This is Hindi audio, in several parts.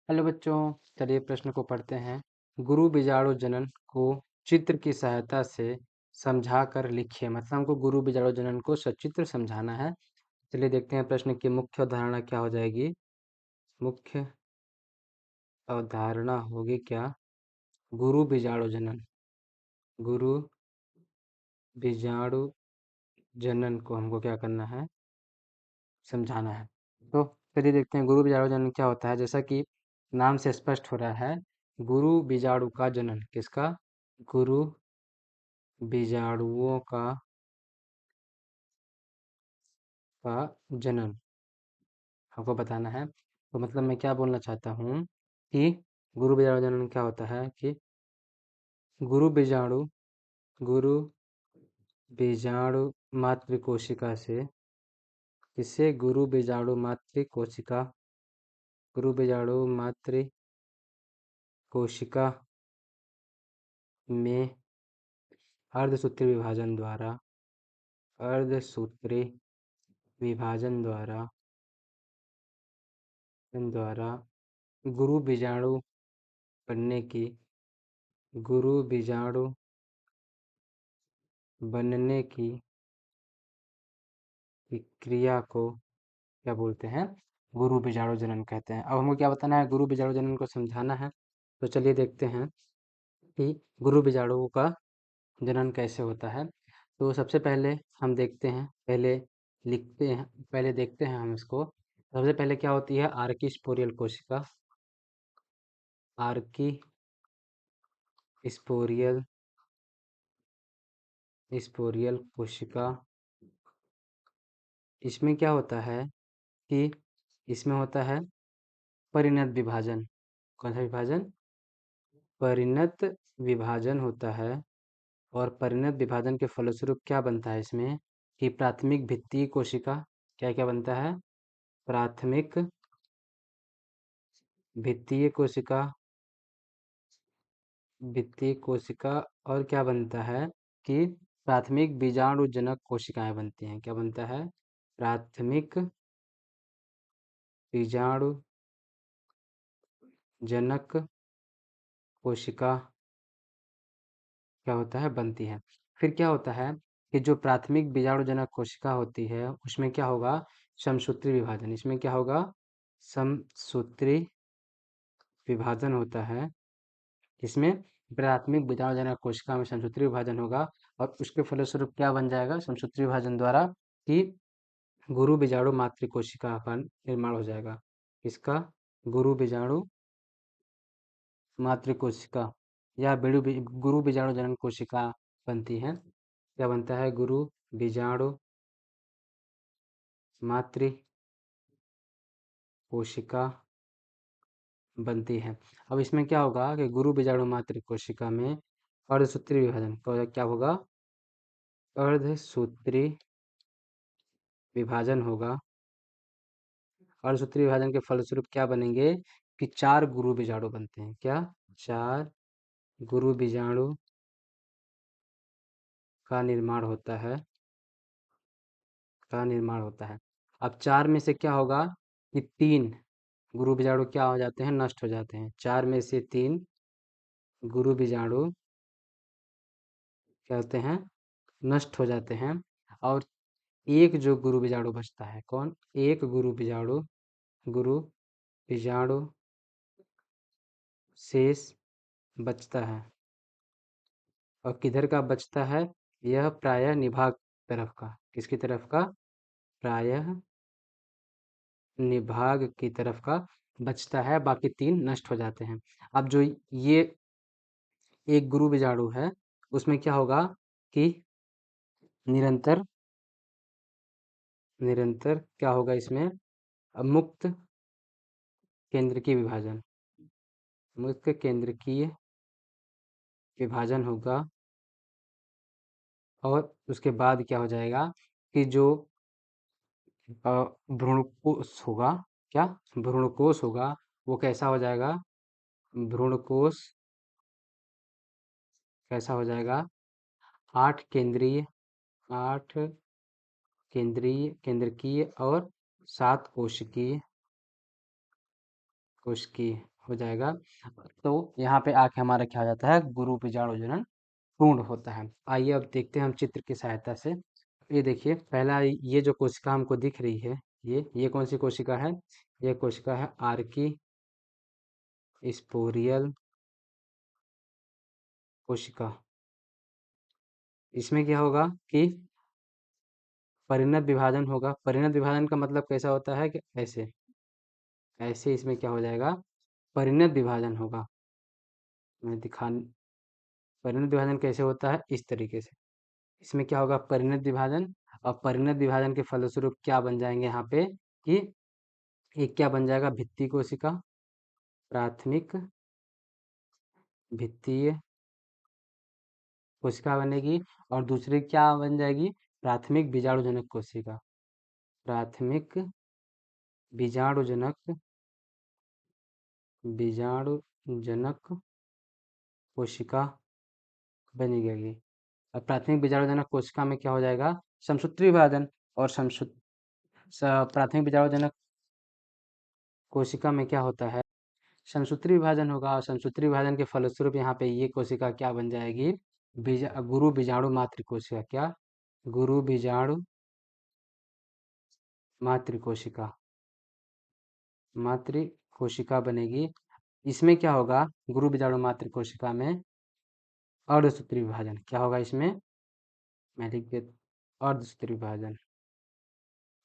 हेलो बच्चों, चलिए प्रश्न को पढ़ते हैं। गुरु बीजाणु जनन को चित्र की सहायता से समझा कर लिखिए। मतलब हमको गुरु बीजाणु जनन को सचित्र समझाना है। चलिए देखते हैं प्रश्न की मुख्य अवधारणा क्या हो जाएगी। मुख्य अवधारणा होगी क्या? गुरु बीजाणु जनन। गुरु बीजाणु जनन को हमको क्या करना है? समझाना है। तो चलिए देखते हैं गुरु बीजाणु जनन क्या होता है। जैसा कि नाम से स्पष्ट हो रहा है, गुरु बीजाणु का जनन। किसका? गुरु बीजाणुओं का जनन हमको बताना है। तो मतलब मैं क्या बोलना चाहता हूँ कि गुरु बीजाणु जनन क्या होता है कि गुरु बीजाणु गुरु बीजाणु मातृ कोशिका से, किससे? गुरु बीजाणु मातृ कोशिका, गुरु बीजाणु मातृ कोशिका में अर्धसूत्री विभाजन द्वारा अर्धसूत्री विभाजन द्वारा गुरु बीजाणु बनने की गुरु बीजाणु बनने की क्रिया को क्या बोलते हैं? गुरु बीजाणु जनन कहते हैं। अब हमको क्या बताना है? गुरु बीजाणु जनन को समझाना है। तो चलिए देखते हैं कि गुरु बीजाणुओं का जनन कैसे होता है। तो सबसे पहले हम देखते हैं, पहले लिखते हैं, पहले देखते हैं हम इसको। सबसे पहले क्या होती है? आर्की स्पोरियल कोशिका। आर्की स्पोरियल स्पोरियल कोशिका। इसमें क्या होता है कि इसमें होता है परिणत विभाजन। कौन सा विभाजन? परिणत विभाजन होता है। और परिणत विभाजन के फलस्वरूप क्या बनता है इसमें कि प्राथमिक भित्तीय कोशिका, क्या क्या बनता है? प्राथमिक भित्तीय कोशिका, भित्तीय कोशिका। और क्या बनता है कि प्राथमिक बीजाणुजनक कोशिकाएं बनती हैं। क्या बनता है? प्राथमिक बीजाणुजनक कोशिका क्या होता है? बनती है। फिर क्या होता है कि जो प्राथमिक बीजाणुजनक कोशिका होती है उसमें क्या होगा? समसूत्री विभाजन। इसमें क्या होगा? समसूत्री विभाजन होता है। इसमें प्राथमिक बीजाणुजनक कोशिका में समसूत्री विभाजन होगा और उसके फलस्वरूप क्या बन जाएगा? समसूत्री विभाजन द्वारा कि गुरु बीजाणु मातृ कोशिका का निर्माण हो जाएगा। इसका गुरु बीजाणु मातृ कोशिका या गुरु बीजाणु जनन कोशिका बनती है। क्या बनता है? गुरु बीजाणु मातृ कोशिका बनती है। अब इसमें क्या होगा कि गुरु बीजाणु मातृ कोशिका में अर्धसूत्री विभाजन क्या होगा? अर्धसूत्री विभाजन होगा। अर्धसूत्री विभाजन के फलस्वरूप क्या बनेंगे कि 4 गुरु बीजाणु बनते हैं। क्या? 4 गुरु बीजाणु का निर्माण होता है। अब 4 में से क्या होगा कि 3 गुरु बीजाणु क्या हो जाते हैं? नष्ट हो जाते हैं। 4 में से 3 गुरु बीजाणु क्या होते हैं? नष्ट हो जाते हैं। और एक जो गुरु बीजाणु बचता है, कौन? एक गुरु बीजाणु शेष बचता है। और किधर का बचता है? यह प्रायः निभाग तरफ का। किसकी तरफ का? प्रायः निभाग की तरफ का बचता है। बाकी 3 नष्ट हो जाते हैं। अब जो ये एक गुरु बीजाणु है उसमें क्या होगा कि निरंतर निरंतर क्या होगा इसमें? मुक्त केंद्रकीय विभाजन, मुक्त केंद्रकीय विभाजन होगा। और उसके बाद क्या हो जाएगा कि जो भ्रूणकोश होगा, क्या? भ्रूणकोश होगा, वो कैसा हो जाएगा? भ्रूणकोश कैसा हो जाएगा? 8 केंद्रीय, 8 केंद्रकीय और 7 कोशिकीय हो जाएगा। तो यहाँ पे आके हमारा क्या हो जाता है, गुरु बीजाणु जनन पूर्ण होता है। आइए अब देखते हैं हम चित्र की सहायता से। ये देखिए, पहला ये जो कोशिका हमको दिख रही है, ये कौन सी कोशिका है, ये कोशिका है आर्की स्पोरियल कोशिका। इसमें क्या होगा कि परिणत विभाजन होगा। परिणत विभाजन का मतलब कैसा होता है कि ऐसे ऐसे इसमें क्या हो जाएगा, परिणत विभाजन होगा। मैं दिखा परिणत विभाजन कैसे होता है, इस तरीके से। इसमें क्या होगा, परिणत विभाजन। और परिणत विभाजन के फलस्वरूप क्या बन जाएंगे यहाँ पे कि एक क्या बन जाएगा, भित्ति कोशिका, प्राथमिक भित्तीय कोशिका बनेगी। और दूसरी क्या बन जाएगी, प्राथमिक बीजाणुजनक कोशिका। प्राथमिक बीजाणुजनक बीजाणुजनक कोशिका बनेगी। अब प्राथमिक बीजाणुजनक कोशिका में क्या हो जाएगा, समसूत्री विभाजन। और प्राथमिक बीजाणुजनक कोशिका में क्या होता है, समसूत्री विभाजन होगा। और समसूत्री विभाजन के फलस्वरूप यहाँ पे ये कोशिका क्या बन जाएगी, गुरु बीजाणु मातृ कोशिका। क्या, गुरु बीजाणु मातृ कोशिका, मातृ कोशिका बनेगी। इसमें क्या होगा, गुरु बीजाणु मातृ कोशिका में अर्धसूत्री विभाजन। क्या होगा इसमें, मैं लिख देता, अर्धसूत्री विभाजन,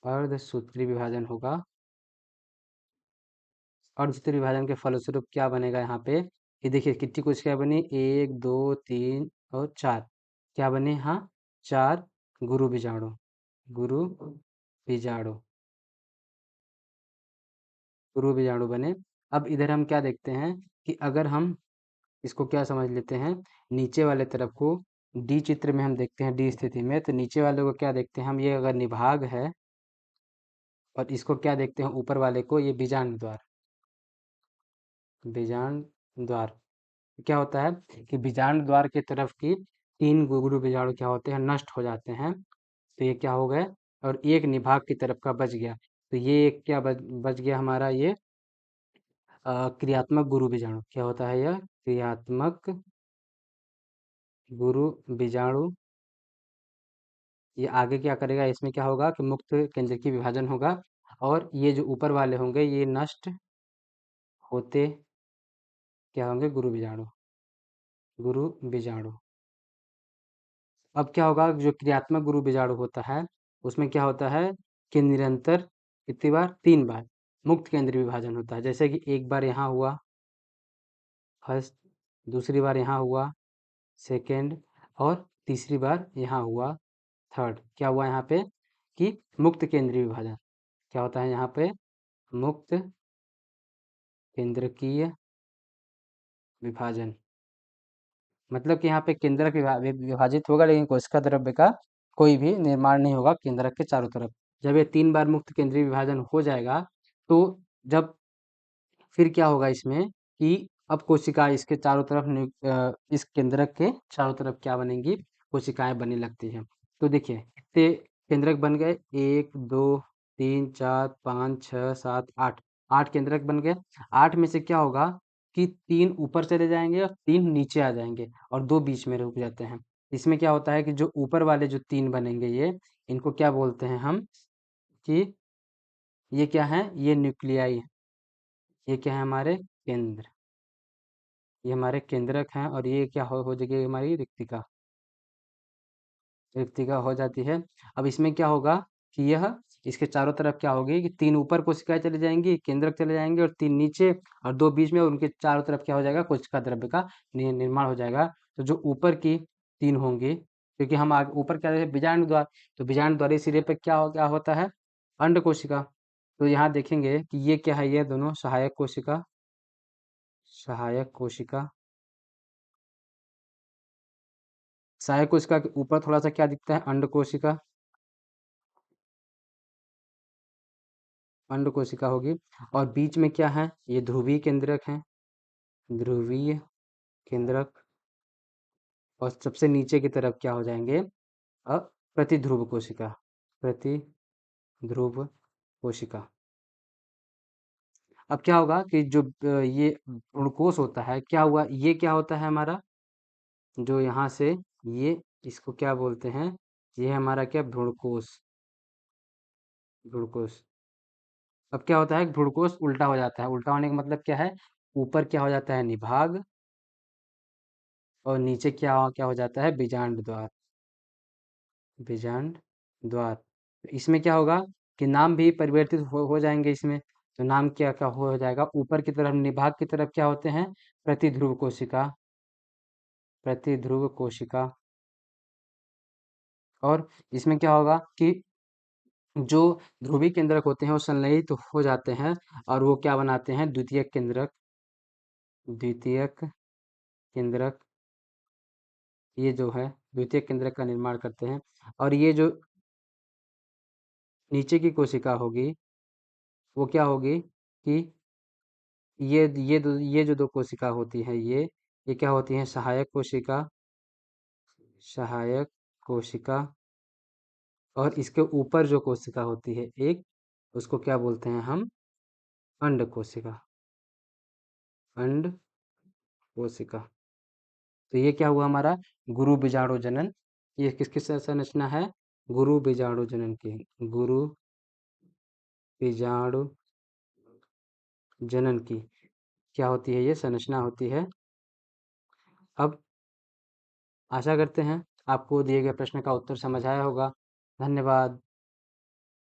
अर्धसूत्री विभाजन होगा। अर्धसूत्री विभाजन के फलस्वरूप क्या बनेगा यहाँ पे, ये देखिए कितनी कोशिकाएं बनी, 1 2 3 और 4। क्या बने, हाँ, 4 गुरु बीजाणु, गुरु बीजाणु, गुरु बीजाणु बने। अब इधर हम क्या देखते हैं कि अगर हम इसको क्या समझ लेते हैं, नीचे वाले तरफ को डी चित्र में हम देखते हैं, डी स्थिति में, तो नीचे वाले को क्या देखते हैं हम, ये अगर निभाग है, और इसको क्या देखते हैं, ऊपर वाले को, ये बीजांड द्वार, बीजांड द्वार। क्या होता है कि बीजांड द्वार की तरफ की 3 गुरु बीजाणु क्या होते हैं, नष्ट हो जाते हैं। तो ये क्या हो गए, और एक निभाग की तरफ का बच गया। तो ये एक क्या बच गया हमारा, ये क्रियात्मक गुरु बीजाणु। क्या होता है यह, क्रियात्मक गुरु बीजाणु। ये आगे क्या करेगा, इसमें क्या होगा कि मुक्त केंद्र की विभाजन होगा। और ये जो ऊपर वाले होंगे ये नष्ट होते क्या होंगे, गुरु बीजाणु, गुरु बीजाणु। अब क्या होगा, जो क्रियात्मक गुरु बीजाणु होता है उसमें क्या होता है कि निरंतर कितनी बार, 3 बार मुक्त केंद्र विभाजन होता है। जैसे कि एक बार यहाँ हुआ फर्स्ट, दूसरी बार यहाँ हुआ सेकेंड, और तीसरी बार यहाँ हुआ थर्ड। क्या हुआ यहाँ पे कि मुक्त केंद्रीय विभाजन। क्या होता है यहाँ पे, मुक्त केंद्रकीय विभाजन। मतलब कि यहाँ पे केंद्रक विभाजित होगा, लेकिन कोशिका द्रव्य का कोई भी निर्माण नहीं होगा केंद्रक के चारों तरफ। जब ये 3 बार मुक्त केंद्रीय विभाजन हो जाएगा, तो जब फिर क्या होगा इसमें कि अब कोशिका इसके चारों तरफ इस केंद्रक के चारों तरफ क्या बनेंगी, कोशिकाएं बनने लगती हैं। तो देखिए कितने केंद्रक बन गए, 1 2 3 4 5 6 7 8, 8 केंद्रक बन गए। 8 में से क्या होगा कि 3 ऊपर चले जाएंगे और 3 नीचे आ जाएंगे, और 2 बीच में रुक जाते हैं। इसमें क्या होता है कि जो ऊपर वाले जो 3 बनेंगे, ये इनको क्या बोलते हैं हम कि ये क्या है, ये न्यूक्लियाई है। ये क्या है, हमारे केंद्र, ये हमारे केंद्रक हैं। और ये क्या हो जाएगी, हमारी रिक्तिका, रिक्तिका हो जाती है। अब इसमें क्या होगा कि यह इसके चारों तरफ क्या होगी कि 3 ऊपर कोशिकाएं चली जाएंगी, केंद्रक चले जाएंगे, और 3 नीचे और 2 बीच में, और उनके चारों तरफ क्या हो जाएगा, कोशिका द्रव्य का निर्माण हो जाएगा। तो जो ऊपर की 3 होंगी, क्योंकि हम आगे ऊपर क्या है, बीजांड द्वार, तो बीजांड द्वारी सिरे पे क्या होता है, अंड कोशिका। तो यहाँ देखेंगे कि ये क्या है, ये दोनों सहायक कोशिका, सहायक कोशिका। सहायक कोशिका के ऊपर थोड़ा सा क्या दिखता है, अंड कोशिका, अंड कोशिका होगी। और बीच में क्या है, ये ध्रुवीय केंद्रक है, ध्रुवीय केंद्रक। और सबसे नीचे की तरफ क्या हो जाएंगे, प्रतिध्रुव कोशिका, प्रतिध्रुव कोशिका। अब क्या होगा कि जो ये भ्रूणकोश होता है, क्या हुआ, ये क्या होता है हमारा, जो यहाँ से ये, इसको क्या बोलते हैं, ये हमारा क्या, भ्रूणकोश। भ्रूणकोश। अब क्या होता है, भ्रूणकोश उल्टा हो जाता है, उल्टा होने का मतलब क्या है, ऊपर क्या हो जाता है, निभाग, और नीचे क्या क्या हो जाता है, बीजांड द्वार। बीजांड द्वार। इसमें क्या होगा कि नाम भी परिवर्तित हो जाएंगे इसमें। तो नाम क्या क्या हो जाएगा, ऊपर की तरफ निभाग की तरफ क्या होते हैं, प्रतिध्रुव कोशिका। प्रतिध्रुव कोशिका। और इसमें क्या होगा कि जो ध्रुवीय केंद्रक होते हैं वो संलयित तो हो जाते हैं, और वो क्या बनाते हैं, द्वितीयक केंद्रक। द्वितीयक केंद्रक, ये जो है द्वितीयक केंद्रक का निर्माण करते हैं। और ये जो नीचे की कोशिका होगी, वो क्या होगी कि ये जो दो कोशिका होती हैं, ये क्या होती हैं, सहायक कोशिका। सहायक कोशिका। और इसके ऊपर जो कोशिका होती है एक, उसको क्या बोलते हैं हम, अंड कोशिका। अंड कोशिका। तो ये क्या हुआ हमारा, गुरु बीजाणु जनन। ये किसकी संरचना है, गुरु बीजाणु जनन की। गुरु बीजाणु जनन की क्या होती है, ये संरचना होती है। अब आशा करते हैं आपको दिए गए प्रश्न का उत्तर समझ आया होगा। धन्यवाद।